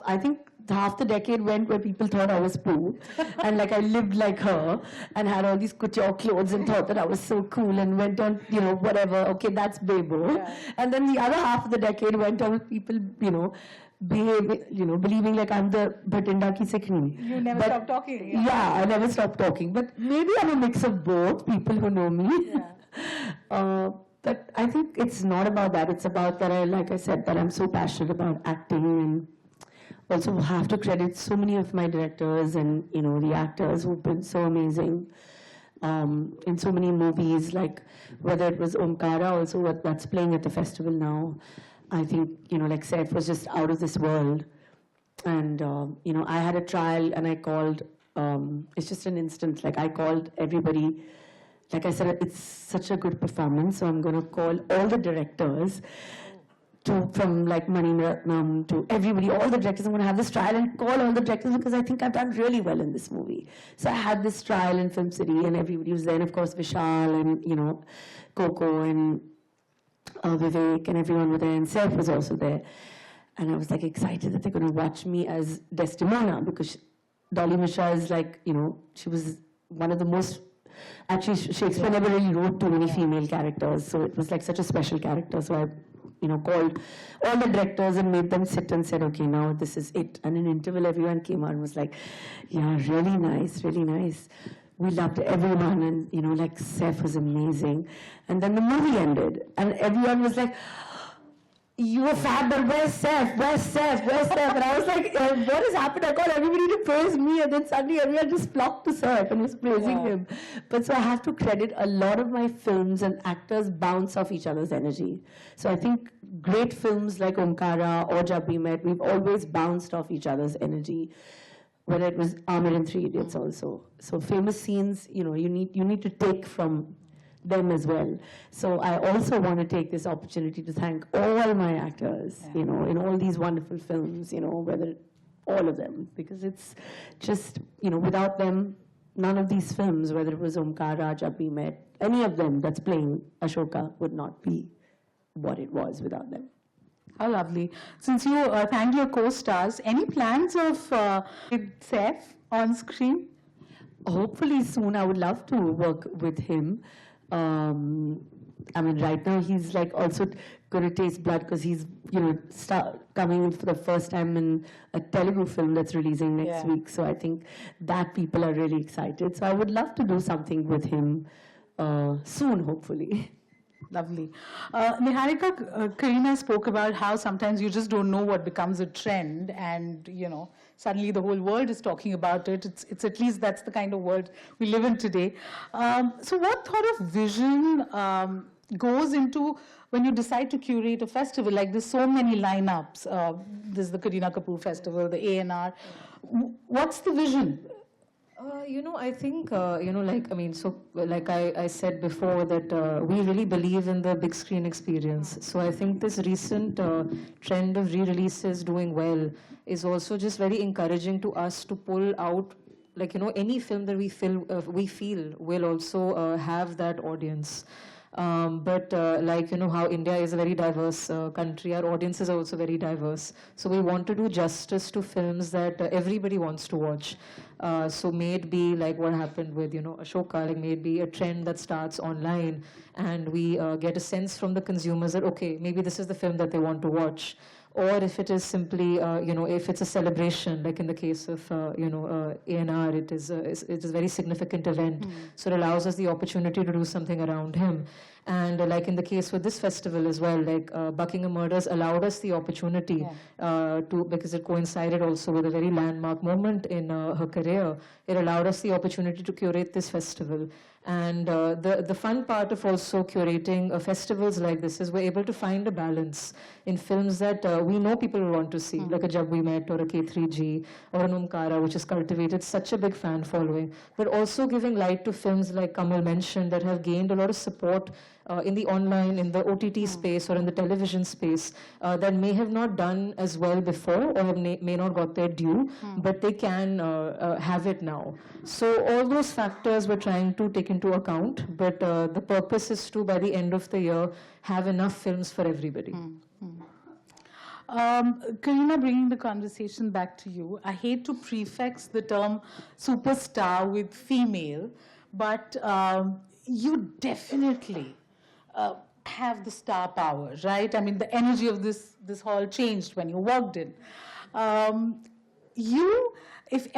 I think half the decade went where people thought I was Pooh, and like I lived like her, and had all these couture clothes, and thought that I was so cool, and went on, you know, whatever. Okay, that's Bebo. Yeah. And then the other half of the decade went on with people, you know, believing like I'm the Bhatinda ki Sikhni. You never stopped talking. Yeah. Yeah, I never stopped talking. But maybe I'm a mix of both, people who know me. Yeah. But I think it's not about that. It's about that like I said, that I'm so passionate about acting, and also have to credit so many of my directors and, you know, the actors who've been so amazing in so many movies, like whether it was Omkara, also that's playing at the festival now. I think, you know, like Saif was just out of this world. And, you know, I had a trial and I called, it's just an instance, like I called everybody. Like I said, it's such a good performance, so I'm going to call all the directors, from like Mani Ratnam to everybody, all the directors. I'm going to have this trial and call all the directors, because I think I've done really well in this movie. So I had this trial in Film City, and everybody was there, and of course Vishal and, you know, Coco and Vivek and everyone were there, and Saif was also there. And I was like excited that they're going to watch me as Desdemona, because Dolly Mishra is like, you know, she was one of the most, actually Shakespeare never really wrote too many female characters, so it was like such a special character. So I, you know, called all the directors and made them sit and said, okay, now this is it. And in interval, everyone came out and was like, yeah, really nice, really nice. We loved everyone, and, you know, like Saif was amazing. And then the movie ended, and everyone was like, you were fab, but where's Saif? Where's Saif? Where's Saif? And I was like, what has happened? I called everybody to praise me, and then suddenly everyone just flocked to Saif and was praising him. But so I have to credit a lot of my films, and actors bounce off each other's energy. So I think great films like Omkara or Jab We Met, we've always bounced off each other's energy. Whether it was Amir and Three Idiots also. So famous scenes, you know, you need to take from them as well. So I also want to take this opportunity to thank all my actors, you know, in all these wonderful films, you know, whether all of them, because it's just, you know, without them, none of these films, whether it was Omkara, Jab We Met, any of them that's playing Ashoka would not be what it was without them. How lovely. Since you thanked your co-stars, any plans of with Saif on screen? Hopefully soon. I would love to work with him. I mean, right now he's like also going to taste blood, because he's, you know, coming for the first time in a Telugu film that's releasing next week. So I think that people are really excited. So I would love to do something with him soon, hopefully. Lovely. Niharika, Kareena spoke about how sometimes you just don't know what becomes a trend, and, you know, suddenly the whole world is talking about it. It's at least that's the kind of world we live in today. So what thought of vision goes into when you decide to curate a festival? Like, there's so many lineups. There's the Kareena Kapoor Festival, the A&R. What's the vision? You know, I think, you know, like, I mean, so like I said before, that we really believe in the big screen experience. So I think this recent trend of re-releases doing well is also just very encouraging to us to pull out, like, you know, any film that we feel will also have that audience. But like, you know, how India is a very diverse country, our audiences are also very diverse. So we want to do justice to films that everybody wants to watch. So may it be like what happened with, you know, Ashoka, like may it be a trend that starts online, and we get a sense from the consumers that, okay, maybe this is the film that they want to watch. Or if it is simply, you know, if it's a celebration, like in the case of, you know, A&R, it is a very significant event. So it allows us the opportunity to do something around him. And like in the case with this festival as well, like Buckingham Murders allowed us the opportunity because it coincided also with a very landmark moment in her career. It allowed us the opportunity to curate this festival. And the fun part of also curating festivals like this is we're able to find a balance in films that we know people will want to see, like a Jab We Met or a K3G or an Omkara, which has cultivated such a big fan following, but also giving light to films like Kamal mentioned that have gained a lot of support in the online, in the OTT space or in the television space that may have not done as well before or may not got their due, but they can have it now. So all those factors we're trying to take into account, but the purpose is to, by the end of the year, have enough films for everybody. Kareena, bringing the conversation back to you, I hate to prefix the term superstar with female, but you definitely have the star power, right? I mean, the energy of this hall changed when you walked in. You, if